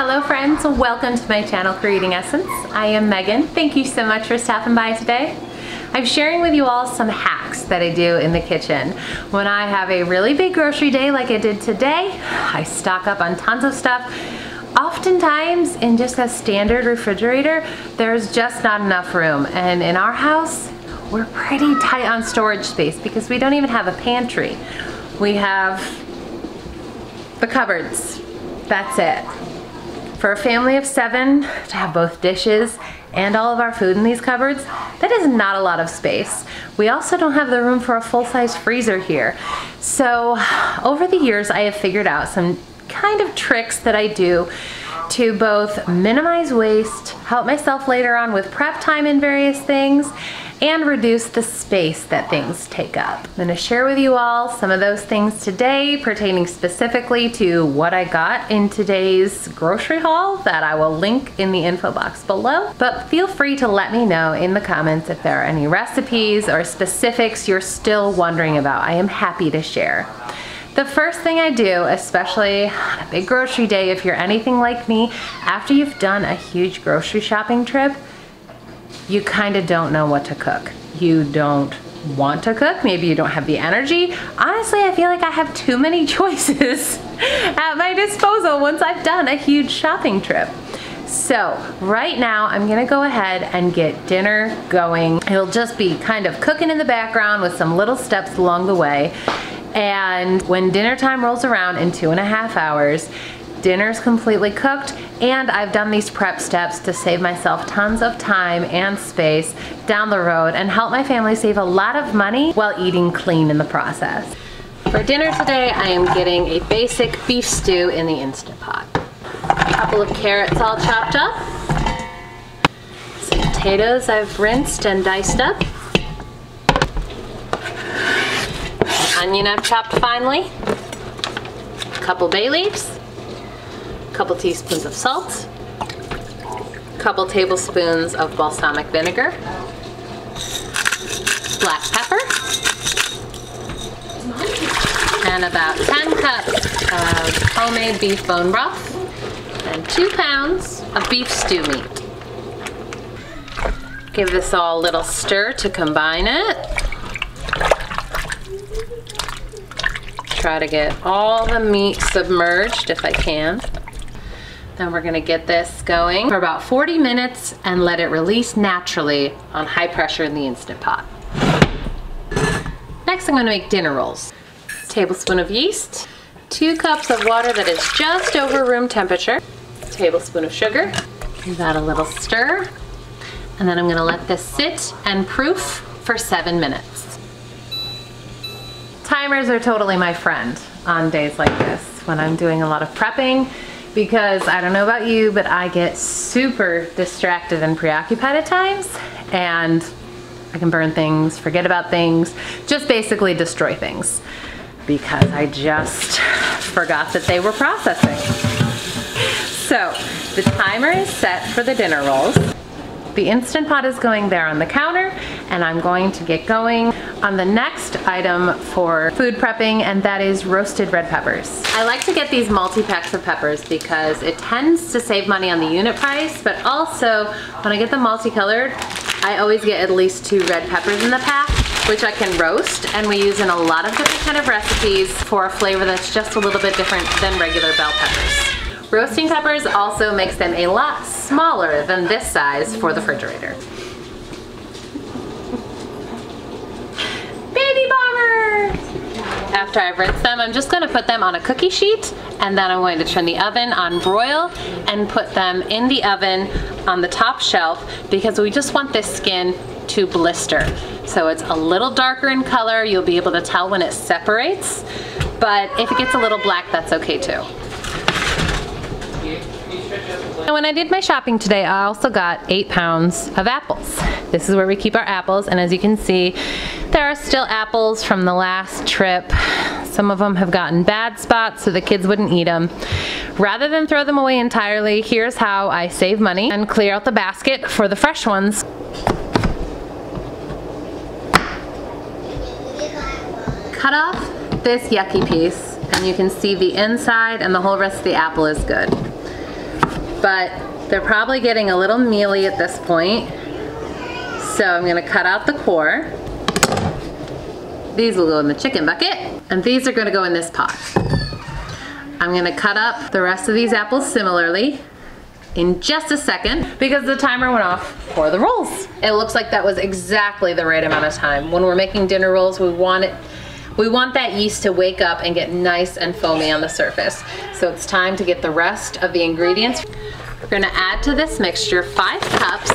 Hello friends, welcome to my channel Creating Essence. I am Megan. Thank you so much for stopping by today. I'm sharing with you all some hacks that I do in the kitchen. When I have a really big grocery day like I did today, I stock up on tons of stuff. Oftentimes in just a standard refrigerator, there's just not enough room. And in our house, we're pretty tight on storage space because we don't even have a pantry. We have the cupboards. That's it. For a family of 7 to have both dishes and all of our food in these cupboards, that is not a lot of space. We also don't have the room for a full-size freezer here. So over the years, I have figured out some kind of tricks that I do to both minimize waste, help myself later on with prep time and various things, and reduce the space that things take up. I'm gonna share with you all some of those things today pertaining specifically to what I got in today's grocery haul that I will link in the info box below. But feel free to let me know in the comments if there are any recipes or specifics you're still wondering about. I am happy to share. The first thing I do, especially on a big grocery day, if you're anything like me, after you've done a huge grocery shopping trip, you kind of don't know what to cook. You don't want to cook, maybe you don't have the energy. Honestly, I feel like I have too many choices at my disposal once I've done a huge shopping trip. So right now I'm gonna go ahead and get dinner going. It'll just be kind of cooking in the background with some little steps along the way. And when dinner time rolls around in 2.5 hours, dinner's completely cooked, and I've done these prep steps to save myself tons of time and space down the road and help my family save a lot of money while eating clean in the process. For dinner today, I am getting a basic beef stew in the Instant Pot. A couple of carrots all chopped up. Some potatoes I've rinsed and diced up. An onion I've chopped finely. A couple bay leaves. Couple teaspoons of salt, couple tablespoons of balsamic vinegar, black pepper, and about 10 cups of homemade beef bone broth, and 2 pounds of beef stew meat. Give this all a little stir to combine it. Try to get all the meat submerged if I can. Then we're gonna get this going for about 40 minutes and let it release naturally on high pressure in the Instant Pot. Next, I'm gonna make dinner rolls. A tablespoon of yeast, 2 cups of water that is just over room temperature, a tablespoon of sugar, give that a little stir, and then I'm gonna let this sit and proof for 7 minutes. Timers are totally my friend on days like this when I'm doing a lot of prepping, because I don't know about you, but I get super distracted and preoccupied at times, and I can burn things, forget about things, just basically destroy things because I just forgot that they were processing. So the timer is set for the dinner rolls. The Instant Pot is going there on the counter, and I'm going to get going on the next item for food prepping, and that is roasted red peppers. I like to get these multi-packs of peppers because it tends to save money on the unit price, but also when I get them multicolored, I always get at least 2 red peppers in the pack, which I can roast, and we use in a lot of different kind of recipes for a flavor that's just a little bit different than regular bell peppers. Roasting peppers also makes them a lot smaller than this size for the refrigerator. Baby bombers! After I've rinsed them, I'm just gonna put them on a cookie sheet, and then I'm going to turn the oven on broil and put them in the oven on the top shelf because we just want this skin to blister. So it's a little darker in color. You'll be able to tell when it separates, but if it gets a little black, that's okay too. And when I did my shopping today, I also got 8 pounds of apples. This is where we keep our apples, and as you can see, there are still apples from the last trip. Some of them have gotten bad spots, so the kids wouldn't eat them. Rather than throw them away entirely, here's how I save money and clear out the basket for the fresh ones. Cut off this yucky piece, and you can see the inside, and the whole rest of the apple is good. but they're probably getting a little mealy at this point. So I'm gonna cut out the core. These will go in the chicken bucket, and these are gonna go in this pot. I'm gonna cut up the rest of these apples similarly in just a second because the timer went off for the rolls. It looks like that was exactly the right amount of time. When we're making dinner rolls, we want that yeast to wake up and get nice and foamy on the surface. So it's time to get the rest of the ingredients. We're gonna add to this mixture 5 cups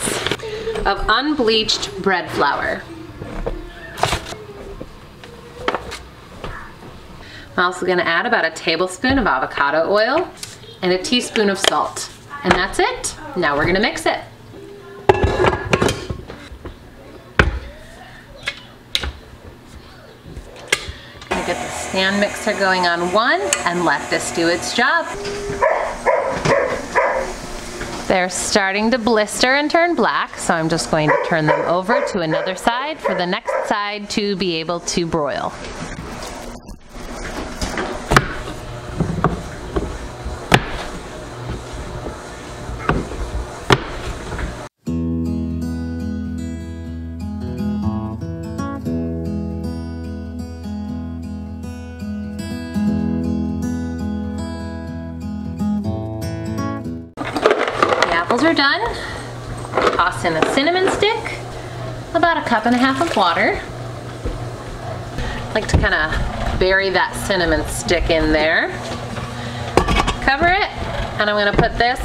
of unbleached bread flour. I'm also gonna add about a tablespoon of avocado oil and a teaspoon of salt. And that's it. Now we're gonna mix it. Gonna get the stand mixer going on 1 and let this do its job. They're starting to blister and turn black, so I'm just going to turn them over to another side for the next side to be able to broil. Apples are done. Toss in a cinnamon stick, about 1.5 cups of water. I like to kind of bury that cinnamon stick in there. Cover it, and I'm going to put this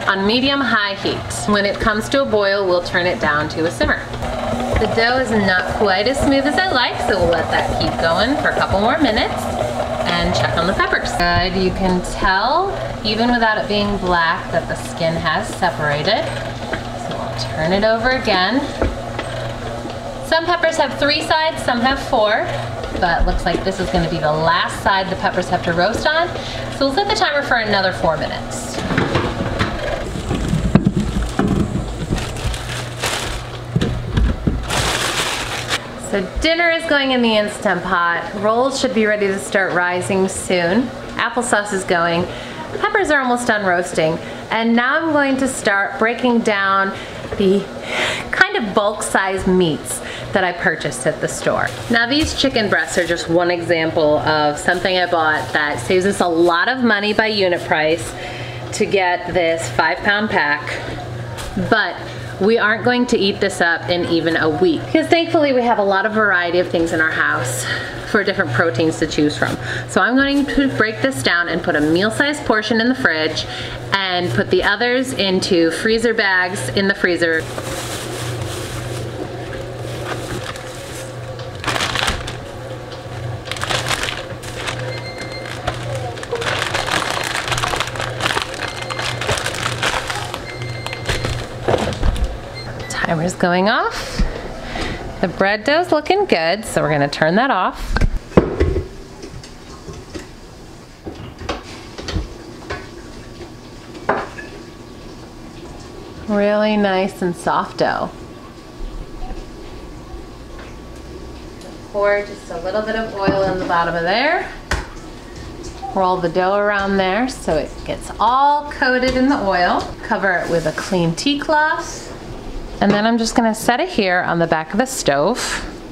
on medium-high heat. When it comes to a boil, we'll turn it down to a simmer. The dough is not quite as smooth as I like, so we'll let that keep going for a couple more minutes and check on the peppers. Good, you can tell, even without it being black, that the skin has separated. So we'll turn it over again. Some peppers have 3 sides, some have 4, but looks like this is going to be the last side the peppers have to roast on. So we'll set the timer for another 4 minutes. So dinner is going in the Instant Pot. Rolls should be ready to start rising soon. Applesauce is going. Peppers are almost done roasting. And now I'm going to start breaking down the kind of bulk size meats that I purchased at the store. Now these chicken breasts are just one example of something I bought that saves us a lot of money by unit price to get this 5-pound pack. But we aren't going to eat this up in even a week because thankfully we have a lot of variety of things in our house for different proteins to choose from. So I'm going to break this down and put a meal-sized portion in the fridge and put the others into freezer bags in the freezer. Timer's going off. The bread dough's looking good, so we're gonna turn that off. Really nice and soft dough. Pour just a little bit of oil in the bottom of there. Roll the dough around there so it gets all coated in the oil. Cover it with a clean tea cloth. And then I'm just gonna set it here on the back of the stove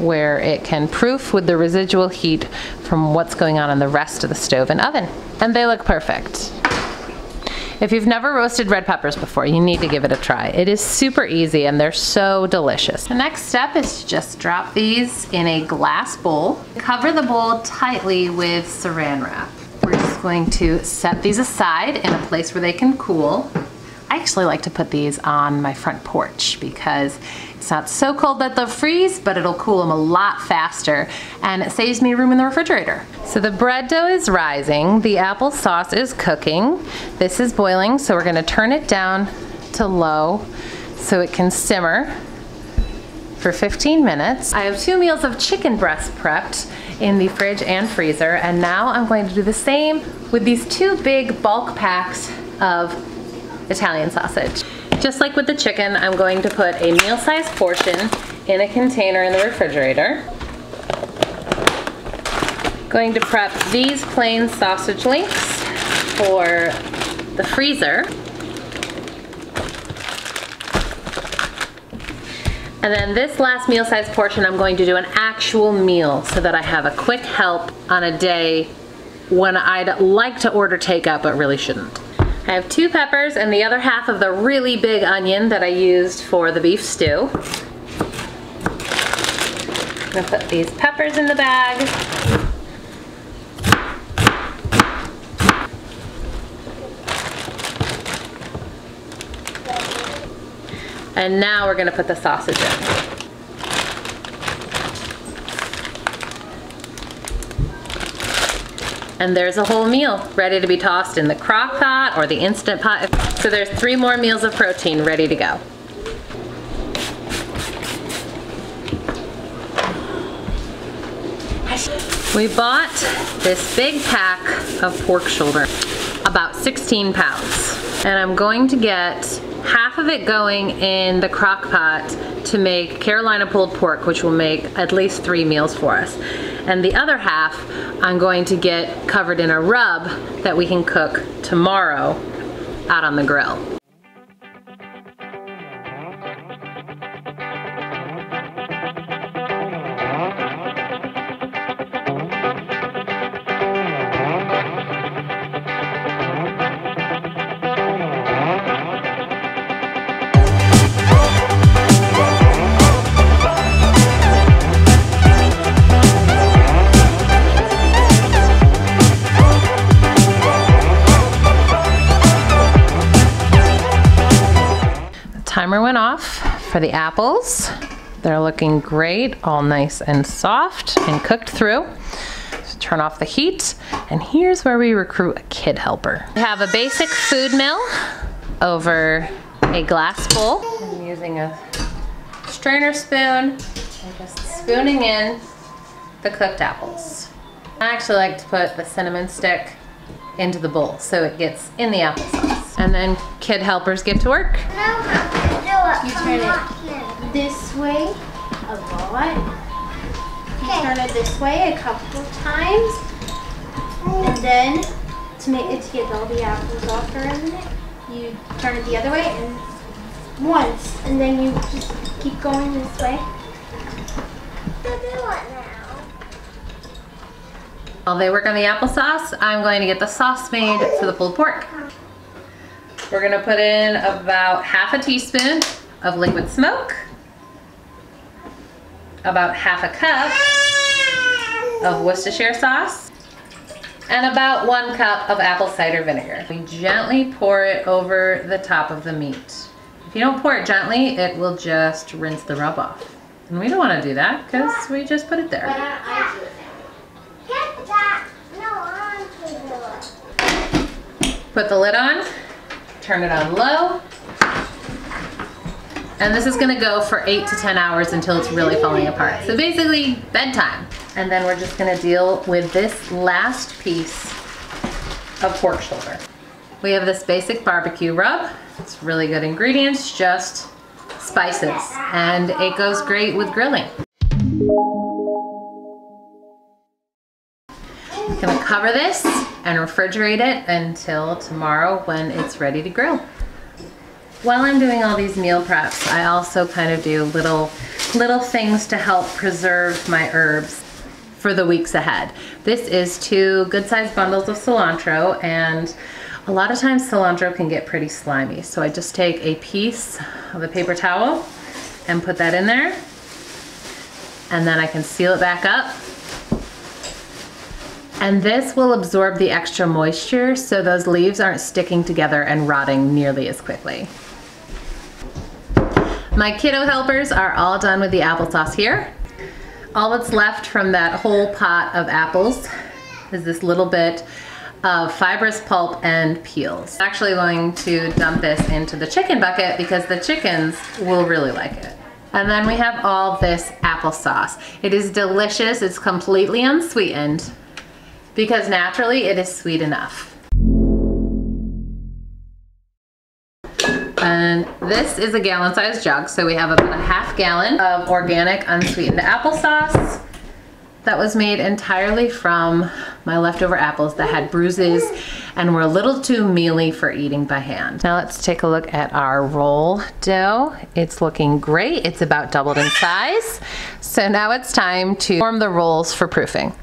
where it can proof with the residual heat from what's going on in the rest of the stove and oven. And they look perfect. If you've never roasted red peppers before, you need to give it a try. It is super easy and they're so delicious. The next step is to just drop these in a glass bowl. Cover the bowl tightly with saran wrap. We're just going to set these aside in a place where they can cool. I actually like to put these on my front porch because it's not so cold that they'll freeze, but it'll cool them a lot faster and it saves me room in the refrigerator. So the bread dough is rising, the applesauce is cooking, this is boiling, so we're gonna turn it down to low so it can simmer for 15 minutes. I have 2 meals of chicken breast prepped in the fridge and freezer, and now I'm going to do the same with these 2 big bulk packs of Italian sausage. Just like with the chicken, I'm going to put a meal-sized portion in a container in the refrigerator. Going to prep these plain sausage links for the freezer. And then this last meal size portion, I'm going to do an actual meal so that I have a quick help on a day when I'd like to order takeout but really shouldn't. I have 2 peppers and the other half of the really big onion that I used for the beef stew. I'm gonna put these peppers in the bag. And now we're gonna put the sausage in. And there's a whole meal ready to be tossed in the crock pot or the Instant Pot. So there's 3 more meals of protein ready to go. We bought this big pack of pork shoulder, about 16 pounds. And I'm going to get half of it going in the crock pot to make Carolina pulled pork, which will make at least 3 meals for us. And the other half I'm going to get covered in a rub that we can cook tomorrow out on the grill. Timer went off for the apples. They're looking great, all nice and soft and cooked through. So turn off the heat, and here's where we recruit a kid helper. We have a basic food mill over a glass bowl. I'm using a strainer spoon and just spooning in the cooked apples. I actually like to put the cinnamon stick into the bowl so it gets in the applesauce. And then kid helpers get to work. You turn it this way a lot. You turn it this way a couple times. And then to get all the apples off around it, you turn it the other way and once. And then you just keep going this way. While they work on the applesauce, I'm going to get the sauce made for the pulled pork. We're gonna put in about half a teaspoon of liquid smoke, about half a cup of Worcestershire sauce, and about 1 cup of apple cider vinegar. We gently pour it over the top of the meat. If you don't pour it gently, it will just rinse the rub off. And we don't wanna do that because we just put it there. Put the lid on. Turn it on low. And this is gonna go for 8 to 10 hours until it's really falling apart. So basically, bedtime. And then we're just gonna deal with this last piece of pork shoulder. We have this basic barbecue rub. It's really good ingredients, just spices. And it goes great with grilling. I'm gonna cover this and refrigerate it until tomorrow when it's ready to grill. While I'm doing all these meal preps, I also kind of do little things to help preserve my herbs for the weeks ahead. This is 2 good-sized bundles of cilantro, and a lot of times cilantro can get pretty slimy. So I just take a piece of a paper towel and put that in there, and then I can seal it back up. And this will absorb the extra moisture so those leaves aren't sticking together and rotting nearly as quickly. My kiddo helpers are all done with the applesauce here. All that's left from that whole pot of apples is this little bit of fibrous pulp and peels. I'm actually going to dump this into the chicken bucket because the chickens will really like it. And then we have all this applesauce. It is delicious, it's completely unsweetened, because naturally it is sweet enough. And this is a gallon-sized jug, so we have about a half gallon of organic unsweetened applesauce. that was made entirely from my leftover apples that had bruises and were a little too mealy for eating by hand. Now let's take a look at our roll dough. It's looking great. It's about doubled in size. So now it's time to form the rolls for proofing.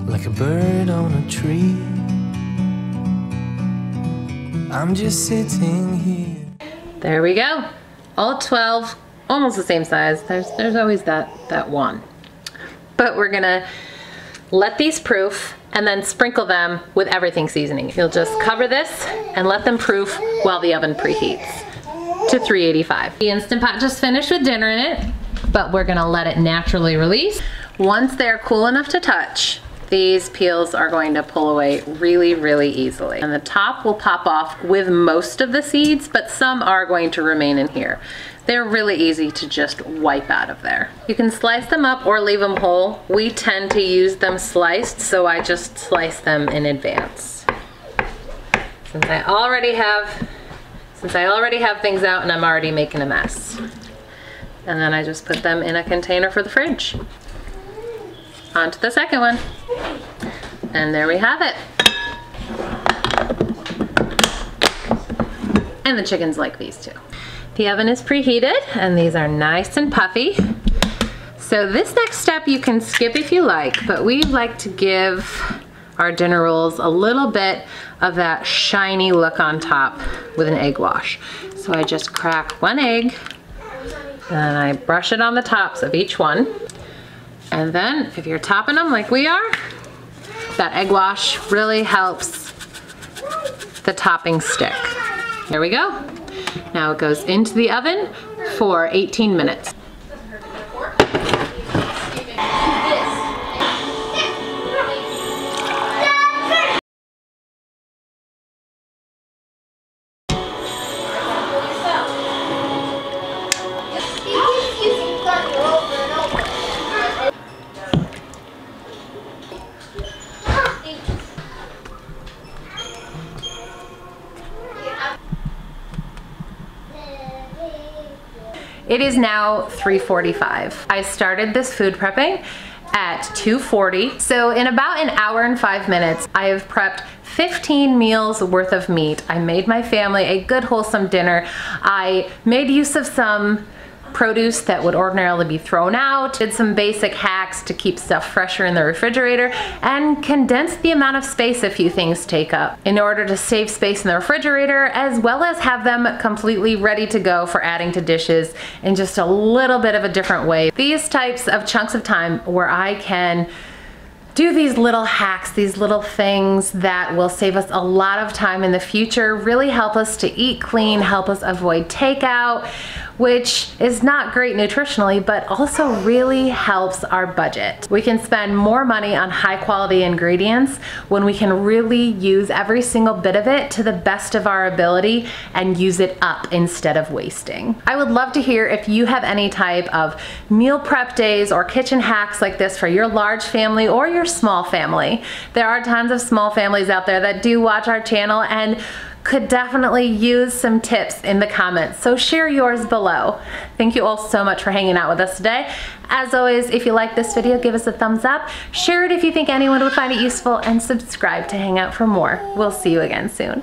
Like a bird on a tree, I'm just sitting here. There we go. All 12, almost the same size. There's always that one. But we're gonna let these proof and then sprinkle them with everything seasoning. You'll just cover this and let them proof while the oven preheats to 385. The Instant Pot just finished with dinner in it, but we're gonna let it naturally release. Once they're cool enough to touch, these peels are going to pull away really, really easily. And the top will pop off with most of the seeds, but some are going to remain in here. They're really easy to just wipe out of there. You can slice them up or leave them whole. We tend to use them sliced, so I just slice them in advance. Since I already have things out and I'm already making a mess. And then I just put them in a container for the fridge. On to the second one. And there we have it. And the chickens like these too. The oven is preheated and these are nice and puffy. So this next step you can skip if you like, but we like to give our dinner rolls a little bit of that shiny look on top with an egg wash. So I just crack one egg and I brush it on the tops of each one. And then if you're topping them like we are, that egg wash really helps the topping stick. There we go. Now it goes into the oven for 18 minutes. It is now 3:45. I started this food prepping at 2:40. So in about an hour and 5 minutes, I have prepped 15 meals worth of meat. I made my family a good wholesome dinner. I made use of some produce that would ordinarily be thrown out, did some basic hacks to keep stuff fresher in the refrigerator, and condensed the amount of space a few things take up in order to save space in the refrigerator, as well as have them completely ready to go for adding to dishes in just a little bit of a different way. These types of chunks of time where I can do these little hacks, these little things that will save us a lot of time in the future, really help us to eat clean, help us avoid takeout, which is not great nutritionally, but also really helps our budget. We can spend more money on high quality ingredients when we can really use every single bit of it to the best of our ability and use it up instead of wasting. I would love to hear if you have any type of meal prep days or kitchen hacks like this for your large family or your small family. There are tons of small families out there that do watch our channel and could definitely use some tips in the comments, so share yours below. Thank you all so much for hanging out with us today. As always, if you like this video, give us a thumbs up, share it if you think anyone would find it useful, and subscribe to hang out for more. We'll see you again soon.